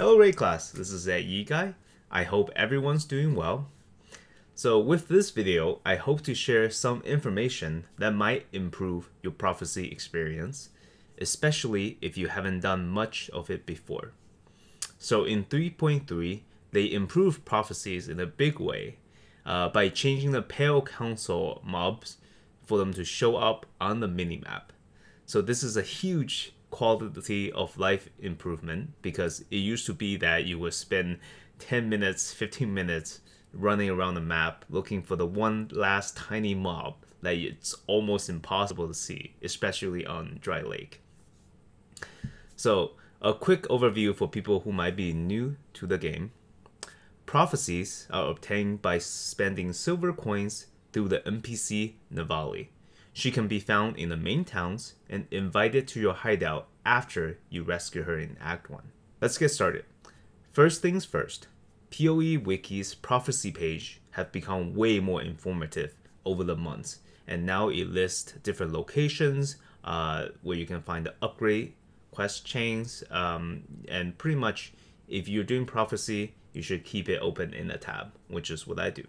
Hello Ray class, this is Yi Guy. I hope everyone's doing well. So with this video, I hope to share some information that might improve your prophecy experience, especially if you haven't done much of it before. So in 3.3, they improved prophecies in a big way by changing the Pale Council mobs for them to show up on the minimap. So this is a huge quality of life improvement, because it used to be that you would spend 10 minutes, 15 minutes running around the map looking for the one last tiny mob that it's almost impossible to see, especially on Dry Lake. So a quick overview for people who might be new to the game. Prophecies are obtained by spending silver coins through the NPC Navali. She can be found in the main towns and invited to your hideout after you rescue her in Act 1. Let's get started. First things first, POE Wiki's prophecy page have become way more informative over the months, and now it lists different locations where you can find the upgrade quest chains, and pretty much if you're doing prophecy, you should keep it open in a tab, which is what I do.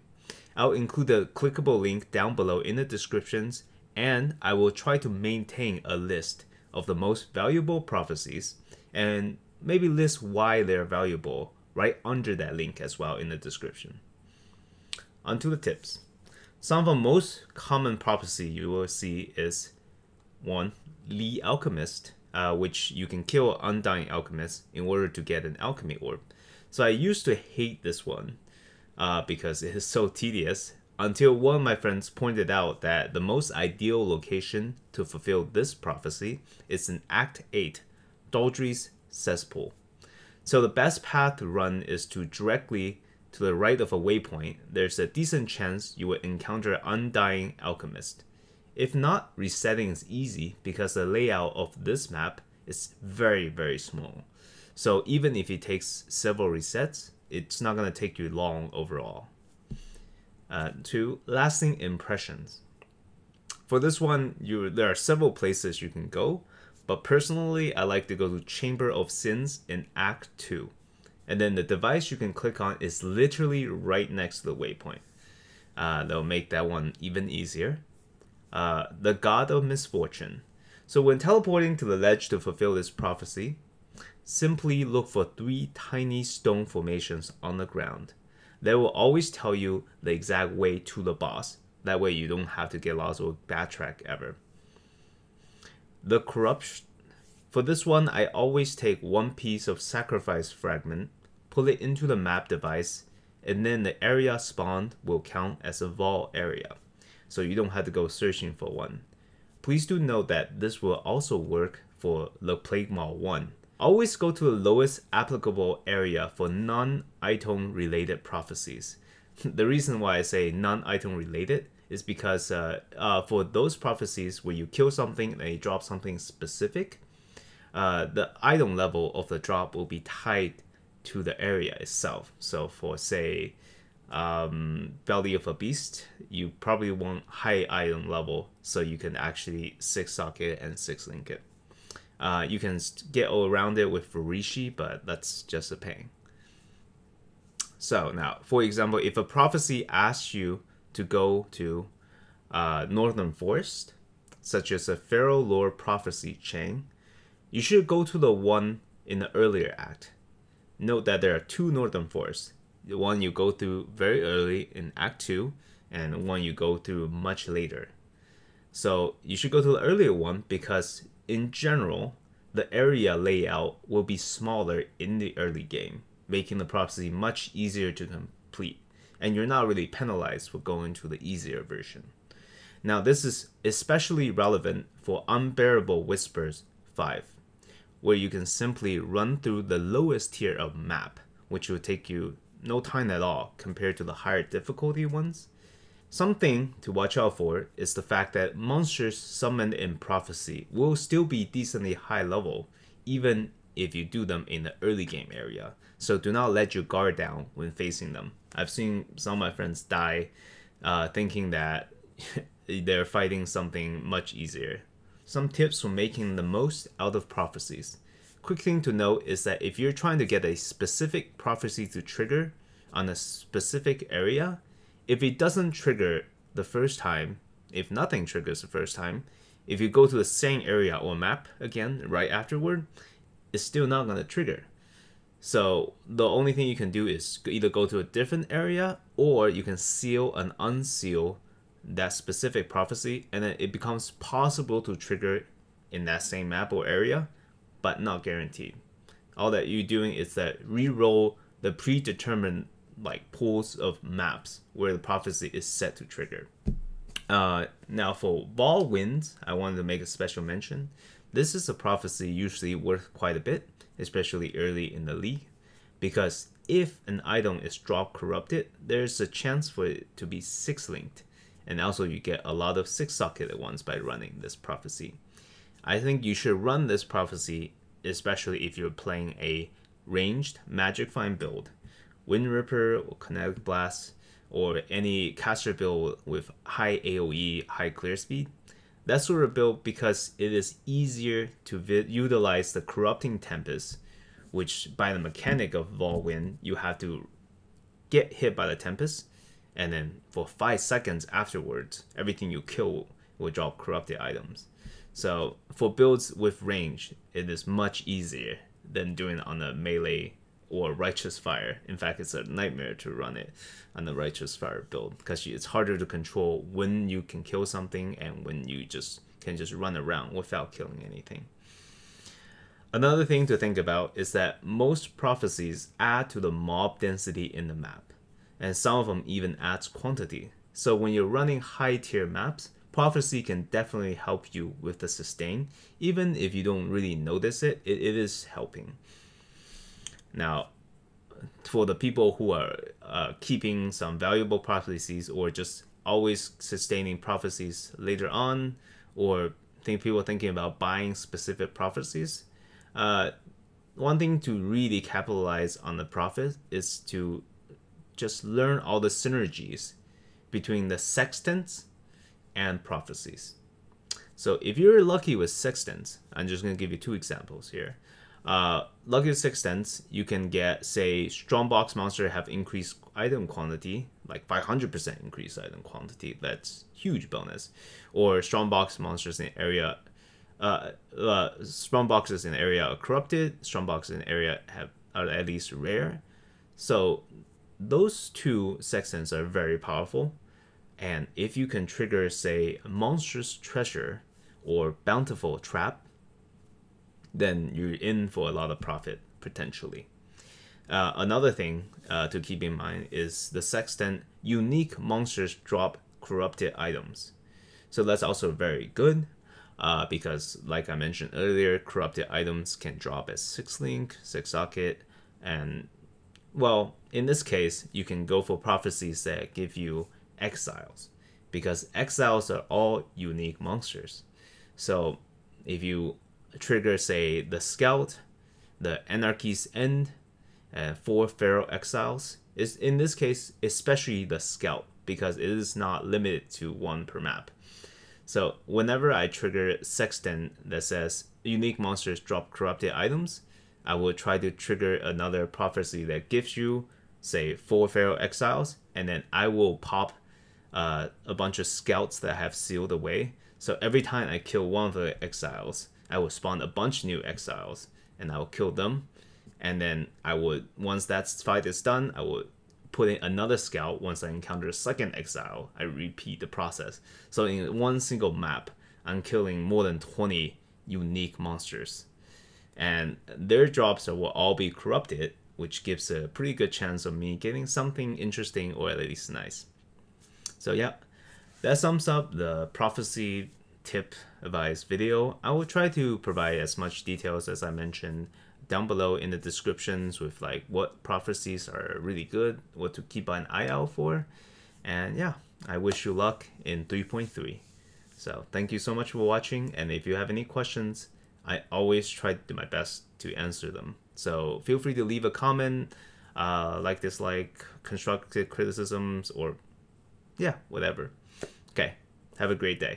I'll include a clickable link down below in the descriptions, and I will try to maintain a list of the most valuable prophecies and maybe list why they're valuable right under that link as well in the description. Onto the tips. Some of the most common prophecy you will see is 1. Lee Alchemist, which you can kill Undying Alchemist in order to get an alchemy orb. So I used to hate this one because it is so tedious, until one of my friends pointed out that the most ideal location to fulfill this prophecy is in Act 8, Daldry's Cesspool. So the best path to run is to directly to the right of a waypoint. There's a decent chance you will encounter Undying Alchemist. If not, resetting is easy because the layout of this map is very small. So even if it takes several resets, it's not going to take you long overall. 2. Lasting impressions. For this one, there are several places you can go, but personally I like to go to Chamber of Sins in Act 2. And then the device you can click on is literally right next to the waypoint. That'll make that one even easier. The God of Misfortune. So when teleporting to the ledge to fulfill this prophecy, simply look for 3 tiny stone formations on the ground. They will always tell you the exact way to the boss. That way you don't have to get lost or backtrack ever. The corruption. For this one, I always take 1 piece of sacrifice fragment, put it into the map device, and then the area spawned will count as a vault area. So you don't have to go searching for one. Please do note that this will also work for the Plague Maw 1. Always go to the lowest applicable area for non-item related prophecies. The reason why I say non-item related is because for those prophecies where you kill something and you drop something specific, the item level of the drop will be tied to the area itself. So for say Belly of a Beast, you probably want high item level so you can actually 6-socket and 6-link it. You can get all around it with Furishi, but that's just a pain. So now, for example, if a prophecy asks you to go to Northern Forest, such as a Pharaoh Lore prophecy chain, you should go to the one in the earlier act. Note that there are 2 Northern Forests. The one you go through very early in Act 2, and one you go through much later. So you should go to the earlier one because in general, the area layout will be smaller in the early game, making the prophecy much easier to complete, and you're not really penalized for going to the easier version. Now this is especially relevant for Unbearable Whispers 5, where you can simply run through the lowest tier of map, which will take you no time at all compared to the higher difficulty ones. Something to watch out for is the fact that monsters summoned in prophecy will still be decently high level, even if you do them in the early game area. So do not let your guard down when facing them. I've seen some of my friends die thinking that they're fighting something much easier. Some tips for making the most out of prophecies. quick thing to note is that if you're trying to get a specific prophecy to trigger on a specific area, if it doesn't trigger the first time, if nothing triggers the first time, if you go to the same area or map again right afterward, it's still not going to trigger. So the only thing you can do is either go to a different area, or you can seal and unseal that specific prophecy, and then it becomes possible to trigger in that same map or area, but not guaranteed. All that you're doing is that re-roll the predetermined like pools of maps where the prophecy is set to trigger. Now for Vol Winds, I wanted to make a special mention. This is a prophecy usually worth quite a bit, especially early in the league, because if an item is drop corrupted, there's a chance for it to be 6-linked, and also you get a lot of 6-socketed ones by running this prophecy. I think you should run this prophecy, especially if you're playing a ranged Magic Find build, Wind Ripper or Kinetic Blast, or any caster build with high AoE, high clear speed. That sort of build, because it is easier to utilize the Corrupting Tempest, which by the mechanic of Vol Wind, you have to get hit by the Tempest, and then for 5 seconds afterwards, everything you kill will drop corrupted items. So for builds with range, it is much easier than doing it on a melee or Righteous Fire. In fact, it's a nightmare to run it on the Righteous Fire build, because it's harder to control when you can kill something and when you can just run around without killing anything. Another thing to think about is that most prophecies add to the mob density in the map, and some of them even adds quantity. So when you're running high tier maps, prophecy can definitely help you with the sustain. Even if you don't really notice it, it is helping. Now, for the people who are keeping some valuable prophecies, or just always sustaining prophecies later on, or people thinking about buying specific prophecies, one thing to really capitalize on the profit is to just learn all the synergies between the Sextants and prophecies. So if you're lucky with Sextants, I'm just going to give you 2 examples here. Lucky with Sextants, you can get, say, Strongbox monster have increased item quantity, like 500% increased item quantity. That's huge bonus. Or Strongbox monsters in area, Strongboxes in area are corrupted. Strongboxes in area are at least rare. So those 2 Sextants are very powerful. And if you can trigger, say, Monstrous Treasure or Bountiful Trap, then you're in for a lot of profit, potentially. Another thing to keep in mind is the Sextant unique monsters drop corrupted items. So that's also very good, because like I mentioned earlier, corrupted items can drop as 6-link, 6-socket, and, well, in this case, you can go for prophecies that give you Exiles, because Exiles are all unique monsters. So if you trigger, say, the Scout, the Anarchy's End, and 4 Feral Exiles, is in this case especially the Scout, because it is not limited to 1 per map. So whenever I trigger Sextant that says unique monsters drop corrupted items, I will try to trigger another prophecy that gives you, say, 4 Feral Exiles, and then I will pop a bunch of Scouts that have sealed away. So every time I kill one of the Exiles, I will spawn a bunch of new Exiles, and I will kill them. And then I would, once that fight is done, I would put in another Scout. Once I encounter a second Exile, I repeat the process. So in one single map, I'm killing more than 20 unique monsters. And their drops will all be corrupted, which gives a pretty good chance of me getting something interesting, or at least nice. So yeah, that sums up the prophecy tip advice video. I will try to provide as much details as I mentioned down below in the descriptions, with like what prophecies are really good, what to keep an eye out for. And yeah, I wish you luck in 3.3. So thank you so much for watching, and if you have any questions, I always try to do my best to answer them. So feel free to leave a comment, like, dislike, constructive criticisms, or yeah, whatever. Okay, have a great day.